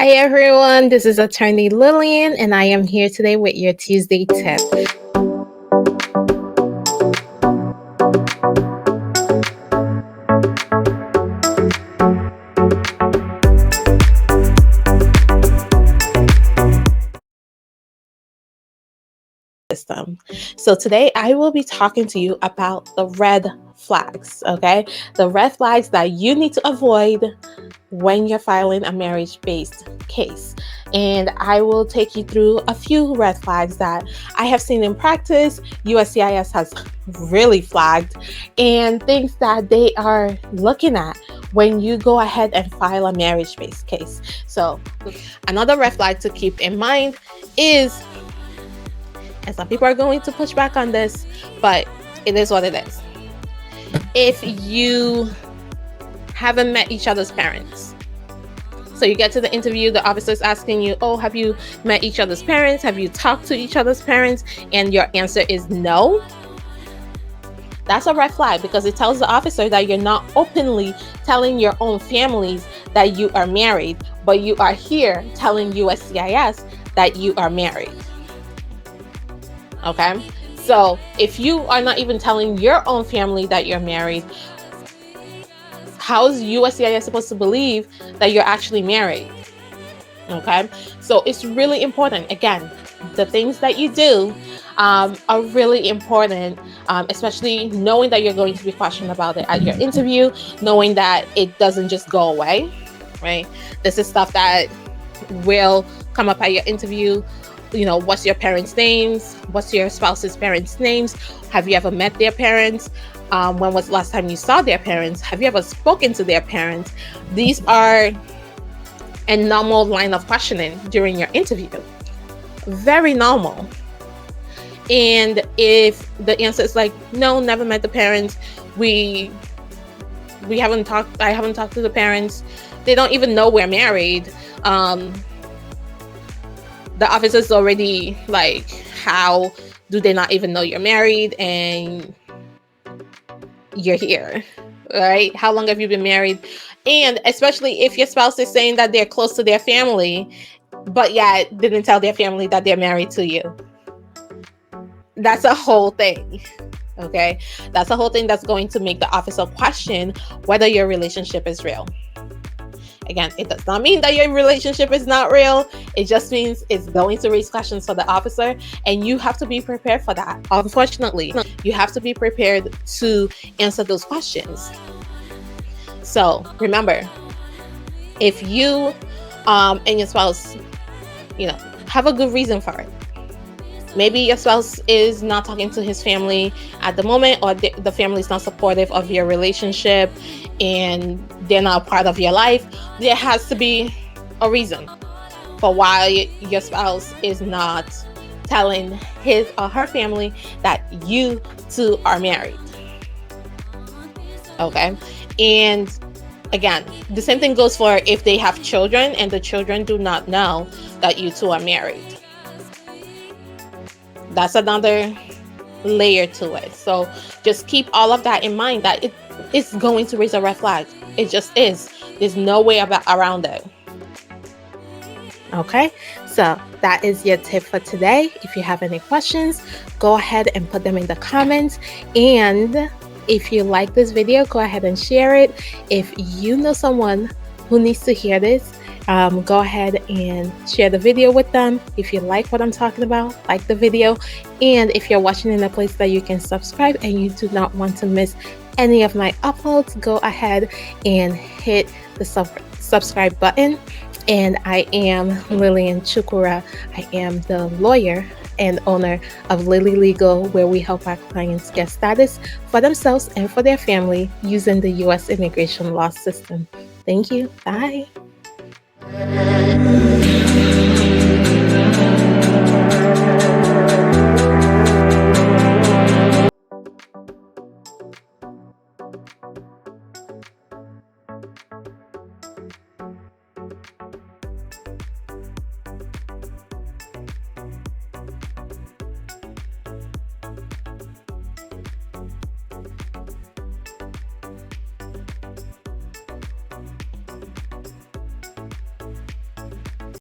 Hi everyone, this is Attorney Lilian and I am here today with your Tuesday tip. So today I will be talking to you about the red flags, okay? The red flags that you need to avoid when you're filing a marriage-based case. And I will take you through a few red flags that I have seen in practice, USCIS has really flagged, and things that they are looking at when you go ahead and file a marriage-based case. So another red flag to keep in mind is, and some people are going to push back on this, but it is what it is. If you haven't met each other's parents, so you get to the interview, the officer is asking you, oh, have you met each other's parents? Have you talked to each other's parents? And your answer is no. That's a red flag because it tells the officer that you're not openly telling your own families that you are married, but you are here telling USCIS that you are married. Okay, so if you are not even telling your own family that you're married, how is USCIS supposed to believe that you're actually married? Okay, so it's really important. Again, the things that you do are really important, especially knowing that you're going to be questioned about it at your interview, knowing that it doesn't just go away, right? This is stuff that will come up at your interview. You know, what's your parents' names? What's your spouse's parents' names? Have you ever met their parents? When was the last time you saw their parents? Have you ever spoken to their parents? These are a normal line of questioning during your interview. Very normal. And if the answer is like, no, never met the parents, we haven't talked, I haven't talked to the parents, they don't even know we're married, the officer's already like, how do they not even know you're married and you're here, right? How long have you been married? And especially if your spouse is saying that they're close to their family, but yet didn't tell their family that they're married to you. That's a whole thing, okay? That's a whole thing that's going to make the officer question whether your relationship is real. Again, it does not mean that your relationship is not real. It just means it's going to raise questions for the officer, and you have to be prepared for that. Unfortunately, you have to be prepared to answer those questions. So remember, if you and your spouse, have a good reason for it. Maybe your spouse is not talking to his family at the moment, or the family is not supportive of your relationship and they're not a part of your life. There has to be a reason for why your spouse is not telling his or her family that you two are married. Okay? And again, the same thing goes for if they have children and the children do not know that you two are married. That's another layer to it. So just keep all of that in mind, that it is going to raise a red flag. It just is. There's no way around it. Okay, so that is your tip for today. If you have any questions, go ahead and put them in the comments. And if you like this video, go ahead and share it. If you know someone who needs to hear this, go ahead and share the video with them. If you like what I'm talking about, like the video. And if you're watching in a place that you can subscribe and you do not want to miss any of my uploads, go ahead and hit the subscribe button. And I am Lillian Chukura. I am the lawyer and owner of Lillylegal, where we help our clients get status for themselves and for their family using the U.S. immigration law system. Thank you. Bye.